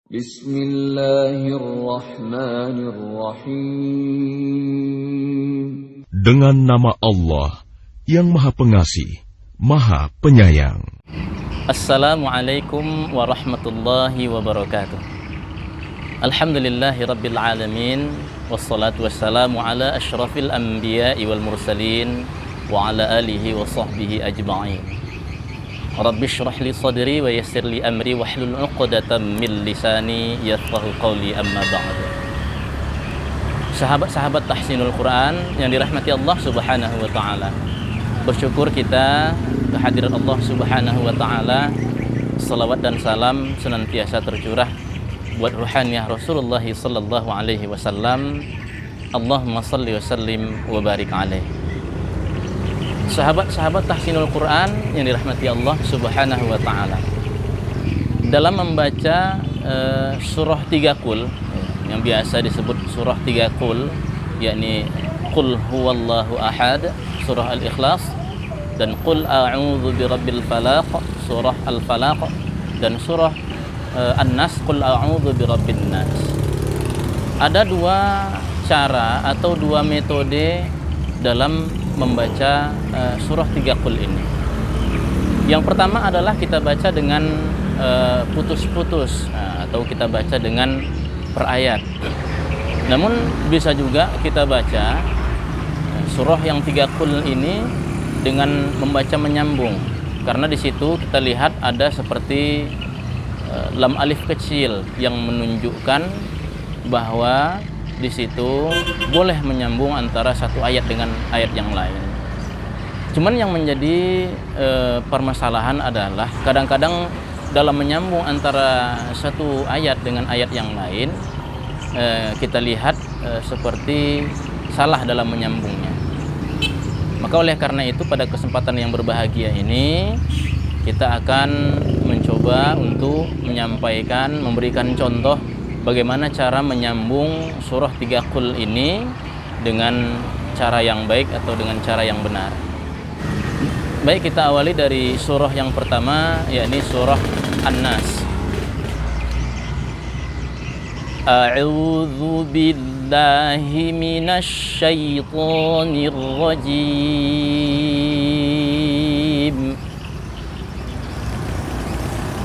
Bismillahirrahmanirrahim. Dengan nama Allah yang Maha Pengasih, Maha Penyayang. Assalamualaikum warahmatullahi wabarakatuh. Alhamdulillahi rabbil alamin. Wassalatu wassalamu ala ashrafil anbiya'i wal mursalin wa ala alihi wa sahbihi ajma'in. Rabbi shrah li sadri wa yassir li amri wahlul 'uqdatam min lisani yafqahu qawli, amma ba'du. Sahabat-sahabat Tahsinul Quran yang dirahmati Allah Subhanahu wa taala. Bersyukur kita kehadiran Allah Subhanahu wa taala. Salawat dan salam senantiasa tercurah buat ruhaniyah Rasulullah sallallahu alaihi wasallam. Allahumma shalli wa sallim wa barik alaihi. Sahabat-sahabat Tahsinul Quran yang dirahmati Allah Subhanahu wa taala. Dalam membaca surah 3 Qul yang biasa disebut surah 3 Qul, yakni Qul huwallahu ahad, surah Al-Ikhlas, dan Qul a'udzu birabbil falaq, surah Al-Falaq, dan surah An-Nas, Qul a'udzu birabbin nas. Ada dua cara atau dua metode dalam membaca surah 3 Qul ini. Yang pertama adalah kita baca dengan putus-putus, atau kita baca dengan per ayat. Namun bisa juga kita baca surah yang 3 Qul ini dengan membaca menyambung, karena di situ kita lihat ada seperti lam alif kecil yang menunjukkan bahwa di situ boleh menyambung antara satu ayat dengan ayat yang lain. Cuman yang menjadi permasalahan adalah kadang-kadang dalam menyambung antara satu ayat dengan ayat yang lain, kita lihat seperti salah dalam menyambungnya. Maka oleh karena itu pada kesempatan yang berbahagia ini kita akan mencoba untuk menyampaikan, memberikan contoh bagaimana cara menyambung surah 3 Qul ini dengan cara yang baik atau dengan cara yang benar. Baik, kita awali dari surah yang pertama, yakni surah An-Nas. A'udzu billahi minasy syaithanir rajim.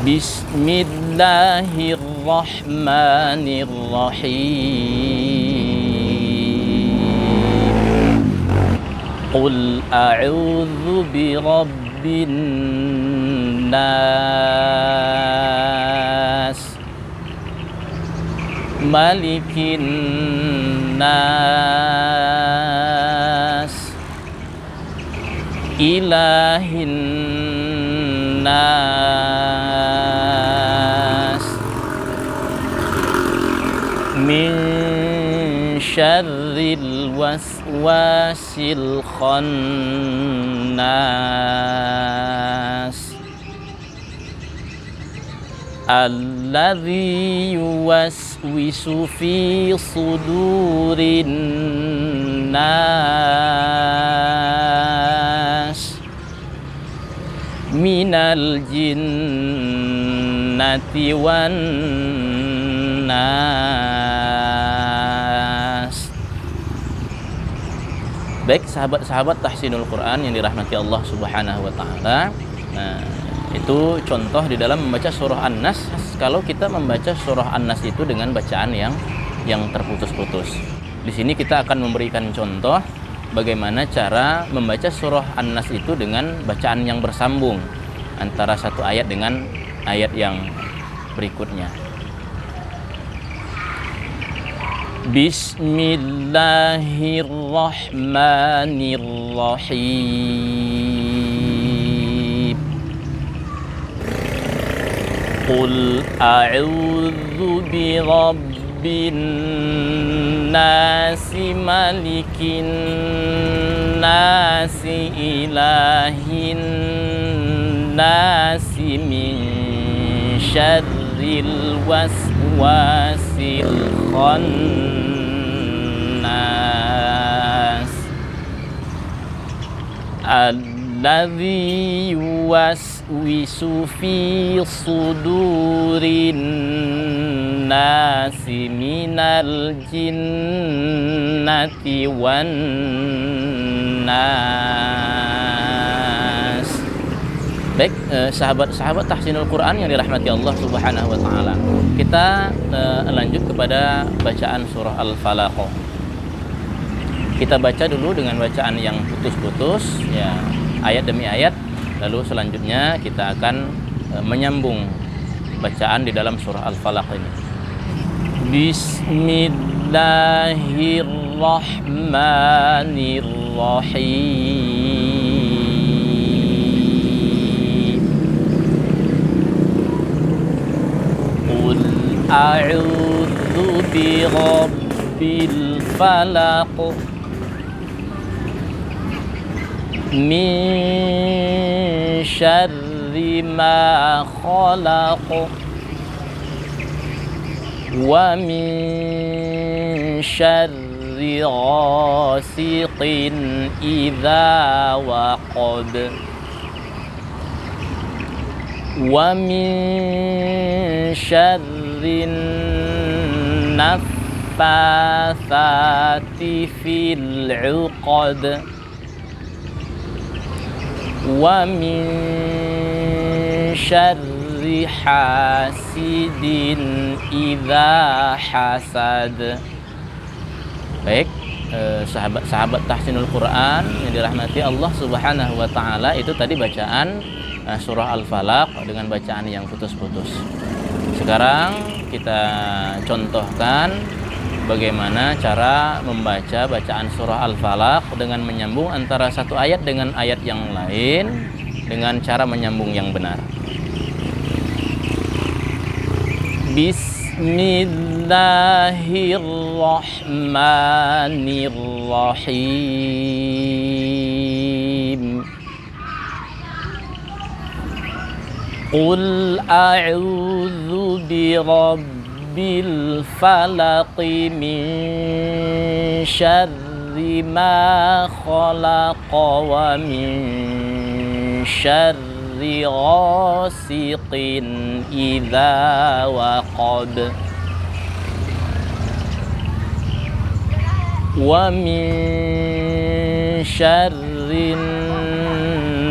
Bismillahirrahmanirrahim. Qul a'udzu birabbin nas, malikin nas, ilahin nas, min syarril waswasil khannas, alladzi yuwaswisu fi sudurin nas, minal jinnati wan nas. Baik sahabat-sahabat Tahsinul Quran yang dirahmati Allah Subhanahu wa taala. Nah, itu contoh di dalam membaca surah An-Nas. Kalau kita membaca surah An-Nas itu dengan bacaan yang terputus-putus. Di sini kita akan memberikan contoh bagaimana cara membaca surah An-Nas itu dengan bacaan yang bersambung antara satu ayat dengan ayat yang berikutnya. Bismillahirrahmanirrahim. Qul a'udzu birabbin nasi, malikin nasi, ilahin nasi, min syarril waswasil khannas, alladzi yuwaswisu fi sudurin nas, min syarril waswasil khannas, alladzi yuwaswisu fi sudurin nas, min syarril waswasil khannas, alladzi yuwaswisu fi sudurin nas, min syarril waswasil khannas, alladzi yuwaswisu fi sudurin nas, min syarril waswasil khannas, alladzi yuwaswisu fi sudurin nasi minal jinnati wan nas. Baik, sahabat-sahabat tahsinul Quran yang dirahmati Allah Subhanahu wa taala. Kita lanjut kepada bacaan surah Al-Falaq. Kita baca dulu dengan bacaan yang putus-putus ya, ayat demi ayat. Lalu selanjutnya kita akan menyambung bacaan di dalam surah Al-Falaq ini. Bismillahirrahmanirrahim. Qul a'udzu birabbil falaq min syarri ma khalaq wa min syarri ghasiqin idza waqab wa min syarri naffatsati fil 'uqad wa min syarri hasidin idza hasad. Baik, sahabat-sahabat tahsinul Quran yang dirahmati Allah Subhanahu wa taala, itu tadi bacaan surah Al-Falaq dengan bacaan yang putus-putus. Sekarang kita contohkan bagaimana cara membaca bacaan surah Al-Falaq dengan menyambung antara satu ayat dengan ayat yang lain dengan cara menyambung yang benar. Bismillahirrahmanirrahim. Qul a'udzu birabbil falaq min syarri ma khalaq wa min syarri ghasiqin idza waqab wa min syarri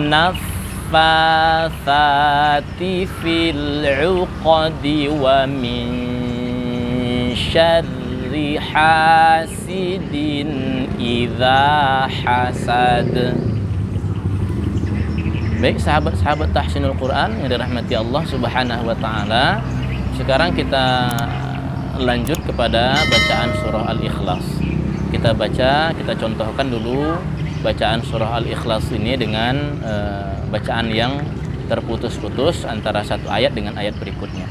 naffatsati fil 'uqadi wa min syarri hasidin idza hasad. Baik, sahabat-sahabat tahsinul Quran yang dirahmati Allah Subhanahu wa taala, sekarang kita lanjut kepada bacaan surah Al-Ikhlas. Kita contohkan dulu bacaan surah Al-Ikhlas ini dengan bacaan yang terputus-putus antara satu ayat dengan ayat berikutnya.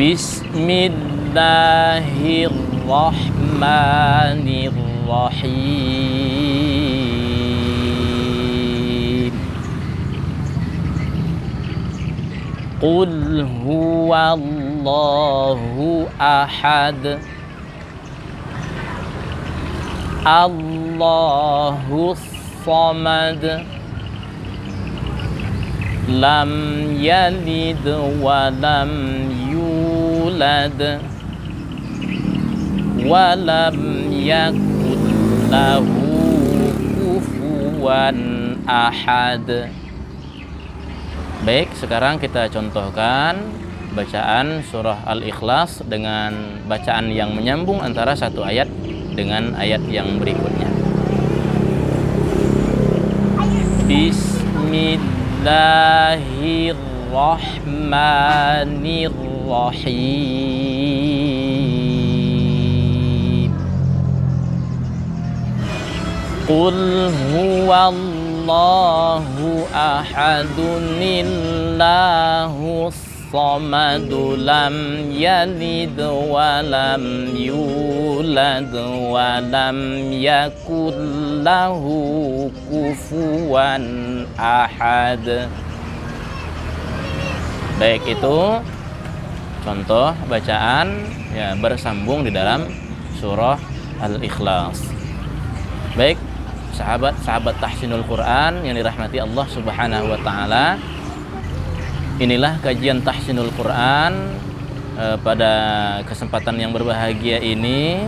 Bismillahirrahmanirrahim. Qul huwallahu ahad Allahus samad lam yalid wa lam yulad wa lam yakul lahu kufuwan ahad. Baik, sekarang kita contohkan bacaan surah Al-Ikhlas dengan bacaan yang menyambung antara satu ayat dengan ayat yang berikutnya. Bismillahirrahmanirrahim. Qul huwallahu ahadunillahus samadu lam yalid wa lam yulad wa lam yakul lahu kufuwan ahad. Baik, itu contoh bacaan ya bersambung di dalam surah Al-Ikhlas. Baik, sahabat-sahabat tahsinul Quran yang dirahmati Allah Subhanahu wa taala, inilah kajian tahsinul Quran pada kesempatan yang berbahagia ini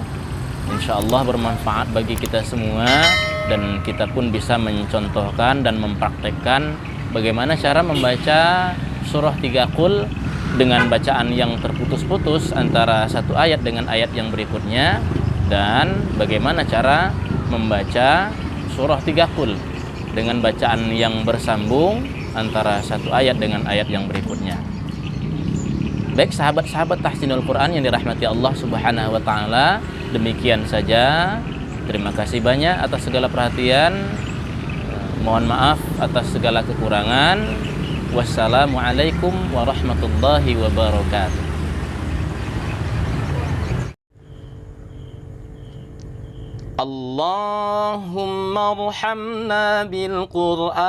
insya Allah bermanfaat bagi kita semua, dan kita pun bisa mencontohkan dan mempraktekkan bagaimana cara membaca surah 3 Qul dengan bacaan yang terputus-putus antara satu ayat dengan ayat yang berikutnya, dan bagaimana cara membaca surah 3 Qul dengan bacaan yang bersambung antara satu ayat dengan ayat yang berikutnya. Baik sahabat-sahabat Tahsinul Quran yang dirahmati Allah Subhanahu wa taala, demikian saja. Terima kasih banyak atas segala perhatian. Mohon maaf atas segala kekurangan. Wassalamualaikum warahmatullahi wabarakatuh. Allahumma arhamna bil Qur'an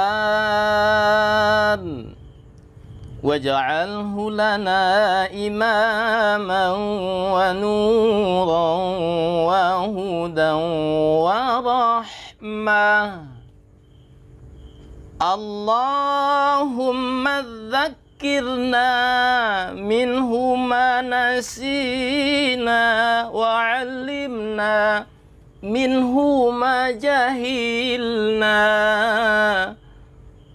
waj'alhu lana imaman wa nuran wa hudan wa rahmah. Allahumma dzakkirna minhu ma nasina wa 'allimna minhu ma jahilna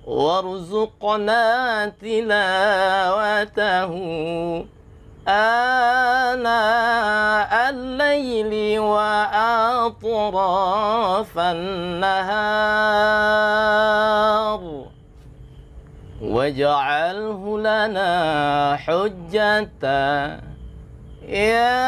warzuqna tilawatahu ana al-laili wa atrafan nahar waj'alhu lana hujjatan ya